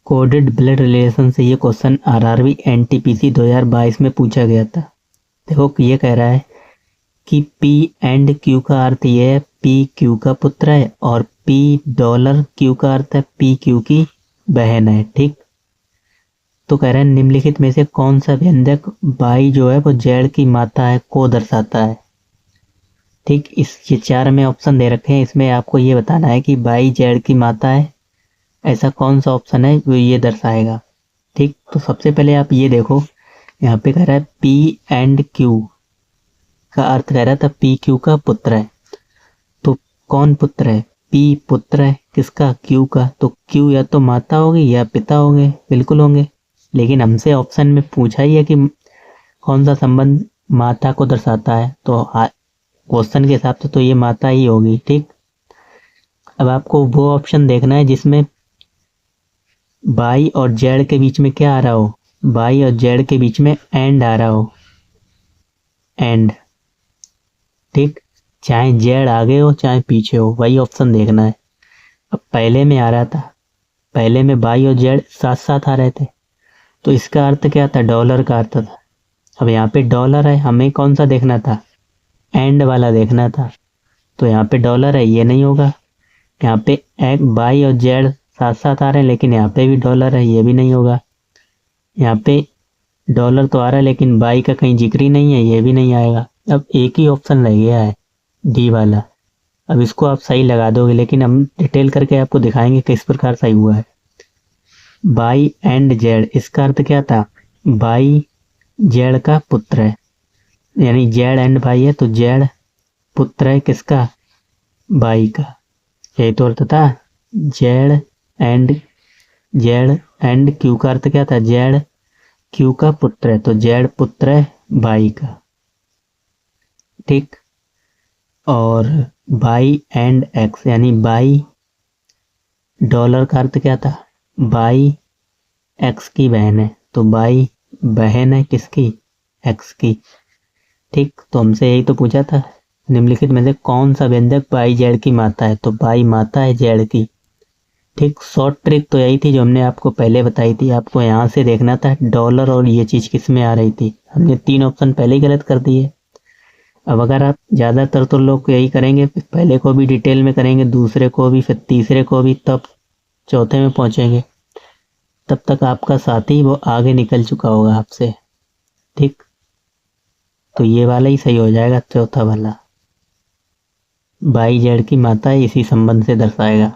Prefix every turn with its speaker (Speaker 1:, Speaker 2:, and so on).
Speaker 1: Coded blood relation से ये question RRB NTPC 2022 में पूछा गया था। देखो ये कह रहा है कि पी एंड क्यू का अर्थ ये है पी क्यू का पुत्र है, और पी डॉलर क्यू का अर्थ है पी क्यू की बहन है। ठीक, तो कह रहे हैं निम्नलिखित में से कौन सा व्यंजक बाई जो है वो जेड की माता है को दर्शाता है। ठीक, इस ये 4 में ऑप्शन दे रखे हैं, इसमें आपको ये बताना है कि बाई जेड की माता है, ऐसा कौन सा ऑप्शन है जो ये दर्शाएगा। ठीक, तो सबसे पहले आप ये देखो, यहाँ पे कह रहा है पी एंड क्यू का अर्थ कह रहा था पी क्यू का पुत्र है। तो कौन पुत्र है? पी पुत्र है किसका? क्यू का। तो क्यू या तो माता होगी या पिता होंगे, बिल्कुल होंगे। लेकिन हमसे ऑप्शन में पूछा ही है कि कौन सा संबंध माता को दर्शाता है, तो क्वेश्चन के हिसाब से तो ये माता ही होगी। ठीक, अब आपको वो ऑप्शन देखना है जिसमें बाई और जेड के बीच में क्या आ रहा हो, बाई और जेड के बीच में एंड आ रहा हो, एंड। ठीक, चाहे जेड आगे हो चाहे पीछे हो, वही ऑप्शन देखना है। अब पहले में आ रहा था, पहले में बाई और जेड साथ साथ आ रहे थे, तो इसका अर्थ क्या था? डॉलर का अर्थ था। अब यहाँ पे डॉलर है, हमें कौन सा देखना था? एंड वाला देखना था, तो यहाँ पे डॉलर है, ये नहीं होगा। यहाँ पे एक बाई और जेड साथ साथ आ रहे हैं, लेकिन यहाँ पे भी डॉलर है, ये भी नहीं होगा। यहाँ पे डॉलर तो आ रहा है लेकिन बाई का कहीं जिक्र ही नहीं है, ये भी नहीं आएगा। अब एक ही ऑप्शन रह गया है, डी वाला। अब इसको आप सही लगा दोगे, लेकिन हम डिटेल करके आपको दिखाएंगे किस प्रकार सही हुआ है। बाई एंड जेड, इसका अर्थ क्या था? बाई जेड का पुत्र है, यानी जेड एंड बाई है, तो जेड पुत्र है किसका? बाई का। यही तो अर्थ था। जेड एंड क्यू का अर्थ क्या था? जेड क्यू का पुत्र है, तो जेड पुत्र है बाई का। ठीक, और बाई एंड एक्स, यानी बाई डॉलर का अर्थ क्या था? बाई एक्स की बहन है, तो बाई बहन है किसकी? एक्स की। ठीक, तो हमसे यही तो पूछा था, निम्नलिखित में से कौन सा व्यंजक बाई जेड की माता है, तो बाई माता है जेड की। ठीक, शॉर्ट ट्रिक तो यही थी जो हमने आपको पहले बताई थी। आपको यहाँ से देखना था डॉलर और ये चीज़ किस में आ रही थी। हमने 3 ऑप्शन पहले ही गलत कर दिए। अब अगर आप ज़्यादातर तो लोग यही करेंगे, पहले को भी डिटेल में करेंगे, दूसरे को भी, फिर तीसरे को भी, तब चौथे में पहुँचेंगे, तब तक आपका साथी वो आगे निकल चुका होगा आपसे। ठीक, तो ये वाला ही सही हो जाएगा, चौथा वाला। बाई जेड की माता इसी संबंध से दर्शाएगा।